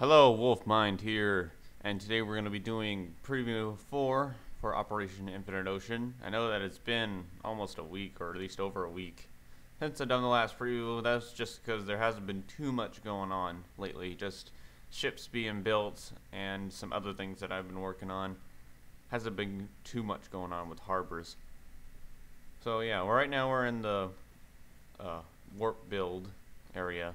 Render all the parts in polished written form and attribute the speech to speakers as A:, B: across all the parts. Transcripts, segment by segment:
A: Hello, Wolf Mind here, and today we're going to be doing preview 4 for Operation Infinite Ocean. I know that it's been almost a week, or at least over a week, since I've done the last preview. That's just because there hasn't been too much going on lately, just ships being built and some other things that I've been working on. Hasn't been too much going on with harbors. So yeah, right now we're in the warp build area,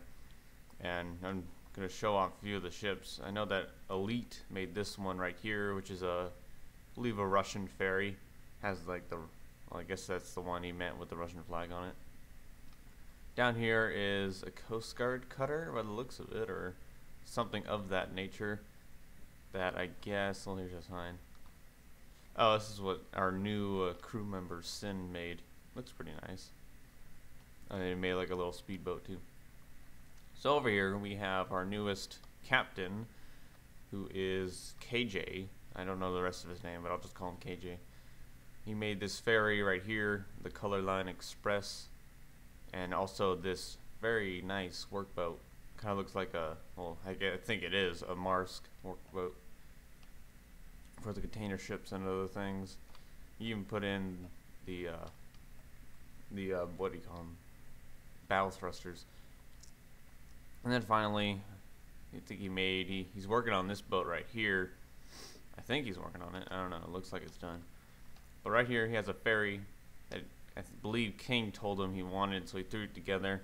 A: and I'm going to show off a few of the ships. I know that Elite made this one right here, which is I believe a Russian ferry. Has like well, I guess that's the one he meant with the Russian flag on it. Down here is a Coast Guard cutter by the looks of it, or something of that nature. That I guess, well, here's a sign. Oh, this is what our new crew member Sin made. Looks pretty nice. They made like a little speedboat too. So over here we have our newest captain, who is KJ. I don't know the rest of his name, but I'll just call him KJ. He made this ferry right here, the Color Line Express, and also this very nice workboat. Kind of looks like well, I think it is a Marsk workboat for the container ships and other things. You even put in the what do you call them? Bow thrusters. And then finally, I think he's working on this boat right here. I think he's working on it. I don't know. It looks like it's done. But right here, he has a ferry that I believe King told him he wanted, so he threw it together.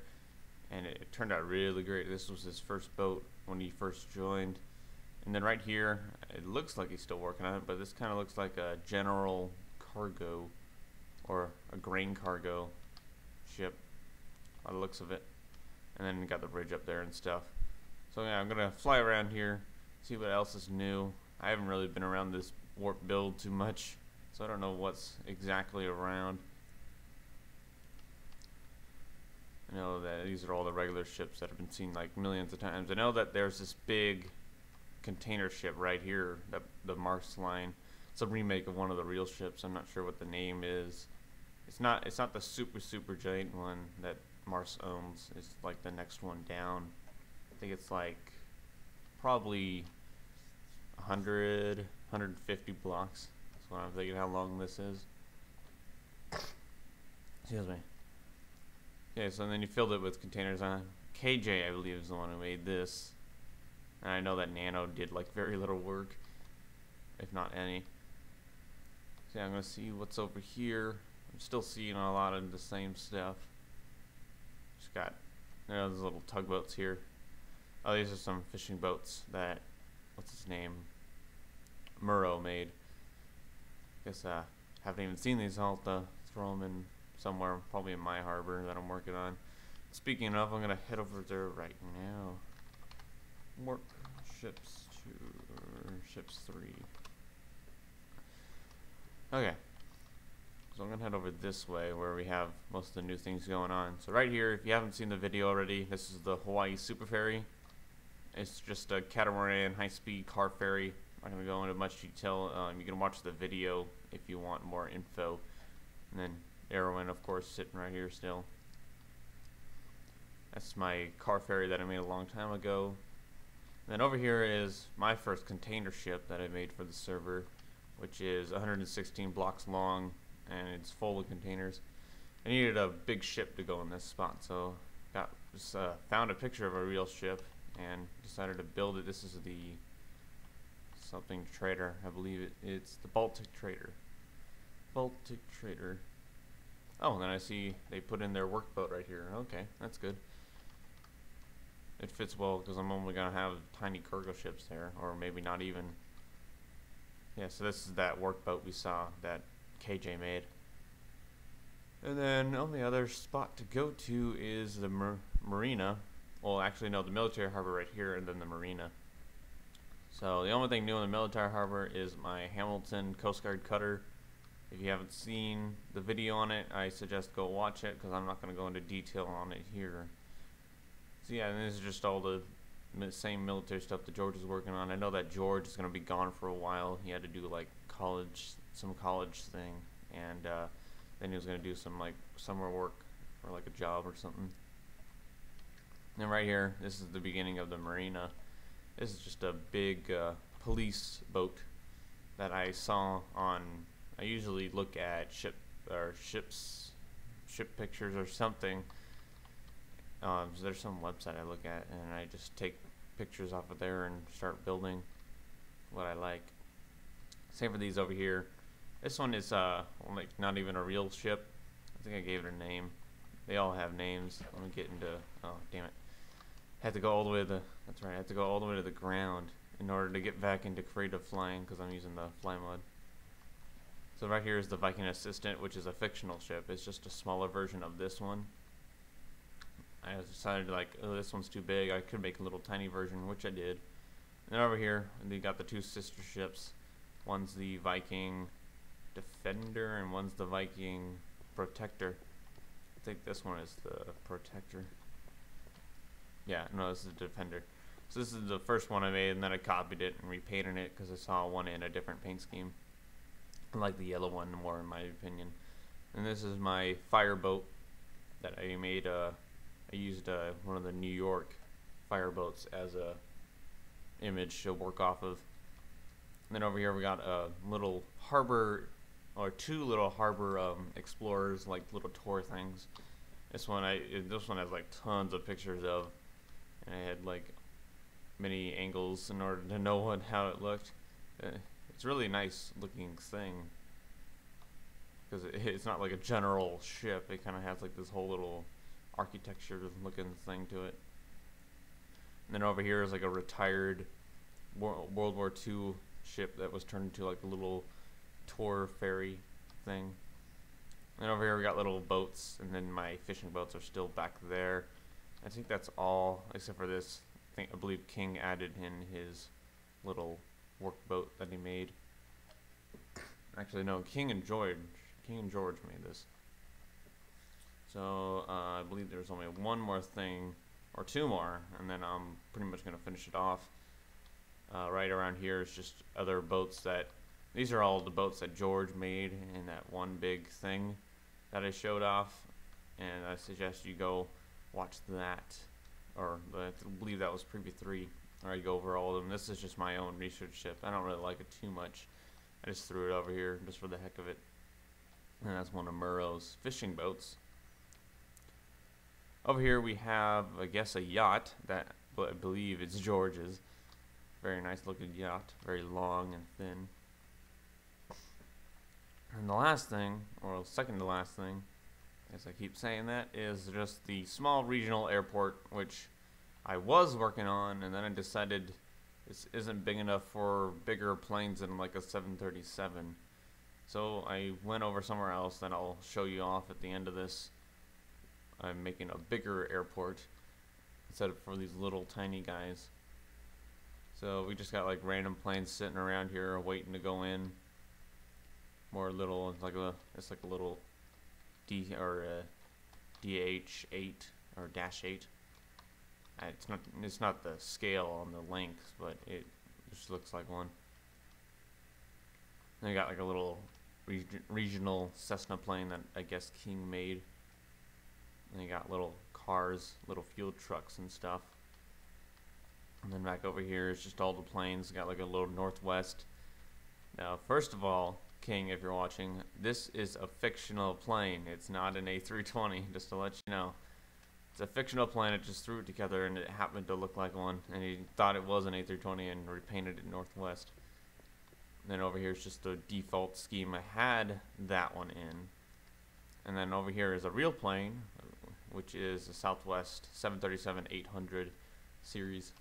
A: And it turned out really great. This was his first boat when he first joined. And then right here, it looks like he's still working on it, but this kind of looks like a general cargo or a grain cargo ship by the looks of it. And then got the bridge up there and stuff. So yeah, I'm gonna fly around here, see what else is new. I haven't really been around this warp build too much, so I don't know what's exactly around. I know that these are all the regular ships that have been seen like millions of times. I know that there's this big container ship right here, the Mars line. It's a remake of one of the real ships. I'm not sure what the name is. It's not the super giant one that Mars owns. It's like the next one down. I think it's like probably 100, 150 blocks. That's what I'm thinking how long this is. Excuse me. Okay, so then you filled it with containers on. KJ, I believe, is the one who made this. And I know that Nano did like very little work, if not any. So yeah, I'm gonna see what's over here. I'm still seeing a lot of the same stuff. Just got, those little tugboats here. Oh, these are some fishing boats that, what's his name, Murrow made. Guess haven't even seen these. I'll have to throw them in somewhere, probably in my harbor that I'm working on. Speaking of, I'm gonna head over there right now. Warp ships 2 or ships 3. Okay. So I'm going to head over this way where we have most of the new things going on. So right here, if you haven't seen the video already, this is the Hawaii Super Ferry. It's just a catamaran high-speed car ferry. I'm not going to go into much detail. You can watch the video if you want more info. And then Arrowin, of course, sitting right here still. That's my car ferry that I made a long time ago. And then over here is my first container ship that I made for the server, which is 116 blocks long. And it's full of containers. I needed a big ship to go in this spot, so found a picture of a real ship and decided to build it. This is the something trader, I believe it's the Baltic Trader. Baltic Trader. Oh, and then I see they put in their workboat right here. Okay, that's good. It fits well because I'm only gonna have tiny cargo ships there, or maybe not even. Yeah, so this is that workboat we saw that KJ made. And then only other spot to go to is the marina. Well, actually no, the military harbor right here, and then the marina. So the only thing new in the military harbor is my Hamilton Coast Guard cutter. If you haven't seen the video on it, I suggest go watch it because I'm not going to go into detail on it here. So yeah, and this is just all the same military stuff that George is working on. I know that George is going to be gone for a while. He had to do like some college thing, and then he was going to do some like summer work or like a job or something. And right here, this is the beginning of the marina. This is just a big police boat that I saw on. I usually look at ship pictures or something. So there's some website I look at, and I just take pictures off of there and start building what I like. Same for these over here. This one is like not even a real ship. I think I gave it a name. They all have names. Let me get into. Oh damn it! Had to go all the way to the. That's right. I had to go all the way to the ground in order to get back into creative flying because I'm using the fly mode. So right here is the Viking Assistant, which is a fictional ship. It's just a smaller version of this one. I decided like, oh, this one's too big. I could make a little tiny version, which I did. And then over here, we got the two sister ships. One's the Viking Defender, and one's the Viking Protector. I think this one is the Protector. Yeah, no, this is the Defender. So this is the first one I made, and then I copied it and repainted it because I saw one in a different paint scheme. I like the yellow one more, in my opinion. And this is my fireboat that I made. I used one of the New York fireboats as a image to work off of. And then over here we got a little harbor, or two little harbor explorers, like little tour things. This one has like tons of pictures of, and I had like many angles in order to know how it looked. It's really nice looking thing because it's not like a general ship. It kind of has like this whole little architecture looking thing to it. And then over here is like a retired World War II ship that was turned into like a little tour ferry thing. And over here we got little boats, and then my fishing boats are still back there. I think that's all except for this. I believe King added in his little workboat that he made. Actually, no, King and George made this. So I believe there's only one more thing, or two more, and then I'm pretty much gonna finish it off. Right around here is just other boats that. These are all the boats that George made in that one big thing that I showed off, and I suggest you go watch that, or I believe that was preview 3, where I go over all of them. This is just my own research ship. I don't really like it too much. I just threw it over here just for the heck of it. And that's one of Murrow's fishing boats. Over here we have, I guess, a yacht that I believe it's George's. Very nice looking yacht, very long and thin. And the last thing, or second to last thing, as I keep saying that, is just the small regional airport, which I was working on, and then I decided this isn't big enough for bigger planes than like a 737. So I went over somewhere else that I'll show you off at the end of this. I'm making a bigger airport instead of for these little tiny guys. So we just got like random planes sitting around here waiting to go in. More little, it's like a little DH8 or dash 8. It's not the scale on the length, but it just looks like one. Then you got like a little regional Cessna plane that I guess King made. And you got little cars, little fuel trucks and stuff. And then back over here is just all the planes. Got like a little Northwest. Now, first of all, King, if you're watching, this is a fictional plane. It's not an A320, just to let you know. It's a fictional plane. It just threw it together and it happened to look like one. And he thought it was an A320 and repainted it Northwest. And then over here is just the default scheme. I had that one in. And then over here is a real plane, which is a Southwest 737-800 series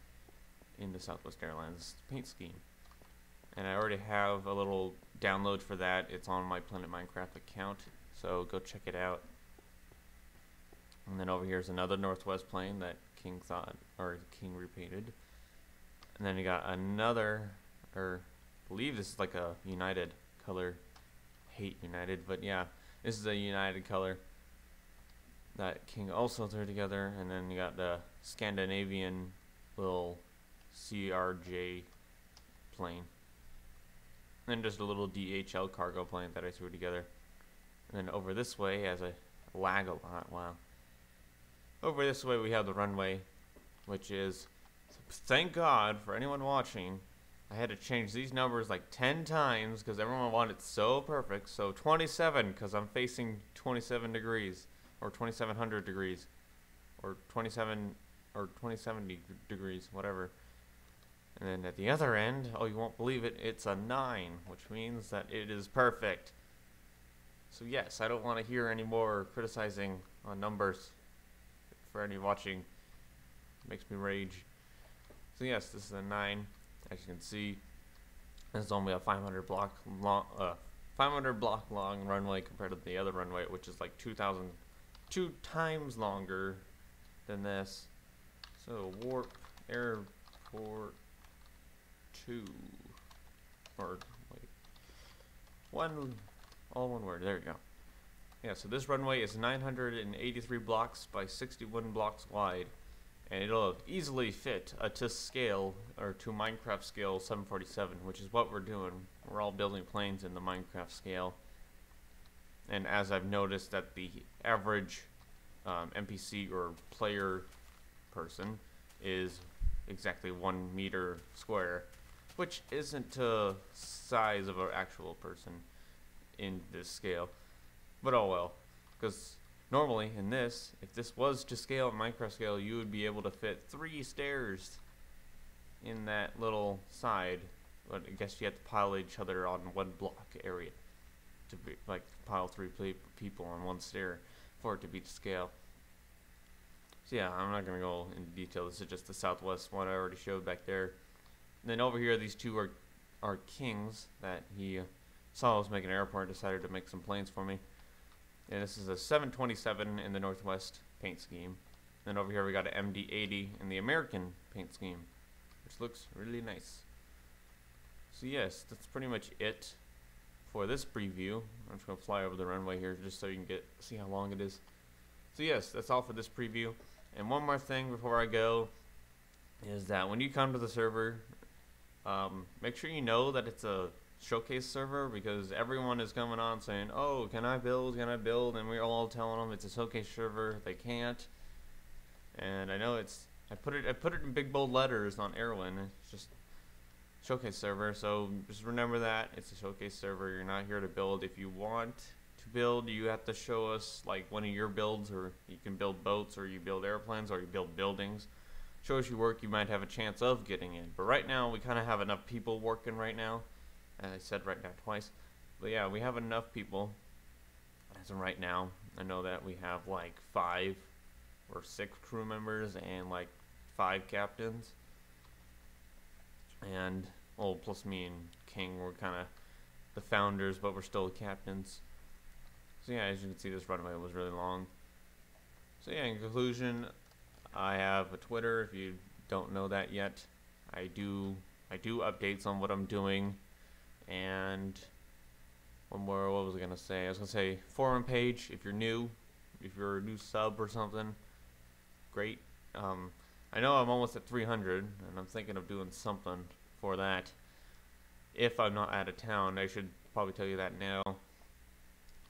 A: in the Southwest Airlines paint scheme. And I already have a little download for that. It's on my Planet Minecraft account, so go check it out. And then over here is another Northwest plane that King repainted. And then you got another, or I believe this is like a United color. Hate United, but yeah, this is a United color that King also threw together. And then you got the Scandinavian little CRJ plane. And just a little DHL cargo plane that I threw together. And then over this way, as I lag a lot, wow. Over this way we have the runway, which is thank God for anyone watching. I had to change these numbers like 10 times because everyone wanted it so perfect. So 27 because I'm facing 27 degrees or 2700 degrees or 27 or 2070 degrees, whatever. And then at the other end, oh, you won't believe it, it's a 9, which means that it is perfect. So yes, I don't want to hear any more criticizing on numbers for any watching. It makes me rage. So yes, this is a 9. As you can see, this is only a 500 block long runway compared to the other runway, which is like 2 times longer than this. So warp airport 2, or wait, all one word. There you go. Yeah. So this runway is 983 blocks by 61 blocks wide. And it'll easily fit a to scale, or to Minecraft scale 747, which is what we're doing. We're all building planes in the Minecraft scale. And as I've noticed that the average NPC or player person is exactly 1 meter square, which isn't the size of an actual person in this scale. But oh well, because normally in this, if this was to scale at Minecraft scale, you would be able to fit 3 stairs in that little side. But I guess you have to pile each other on 1 block area to be, like, pile 3 people on 1 stair for it to be to scale. So yeah, I'm not gonna go into detail. This is just the Southwest one I already showed back there. And then over here, these two are kings that he saw I was making an airport and decided to make some planes for me. And this is a 727 in the Northwest paint scheme. Then over here we got an MD-80 in the American paint scheme, which looks really nice. So yes, that's pretty much it for this preview. I'm just gonna fly over the runway here just so you can see how long it is. So yes, that's all for this preview. And one more thing before I go is that when you come to the server, make sure you know that it's a showcase server, because everyone is coming on saying, oh, can I build, and we're all telling them it's a showcase server. They can't. And I know I put it in big bold letters on Erwin. It's just showcase server, so just remember that it's a showcase server. You're not here to build. If you want to build, you have to show us like one of your builds, or you can build boats, or you build airplanes, or you build buildings. Show us your work, you might have a chance of getting in. But right now we kind of have enough people working right now. I said right now twice, but yeah, we have enough people as of right now. I know that we have like 5 or 6 crew members and like 5 captains, and well, plus me and King, we're kind of the founders, but we're still captains. So yeah, as you can see, this runway was really long. So yeah, in conclusion, I have a Twitter. If you don't know that yet, I do updates on what I'm doing. And one more, what was I gonna say? I was gonna say forum page. If you're new, if you're a new sub or something, great. I know I'm almost at 300, and I'm thinking of doing something for that. If I'm not out of town, I should probably tell you that now.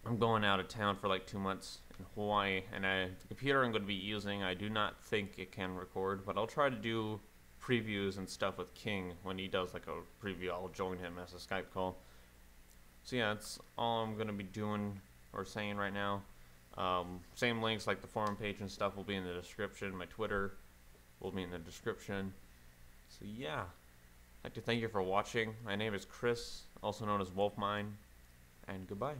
A: I'm going out of town for like 2 months in Hawaii, and the computer I'm going to be using, I do not think it can record, but I'll try to do previews and stuff with King. When he does like a preview, I'll join him as a Skype call. So yeah, that's all I'm going to be doing or saying right now. Same links like the forum page and stuff will be in the description. My Twitter will be in the description. So yeah, I'd like to thank you for watching. My name is Chris, also known as Wolfmine, and goodbye.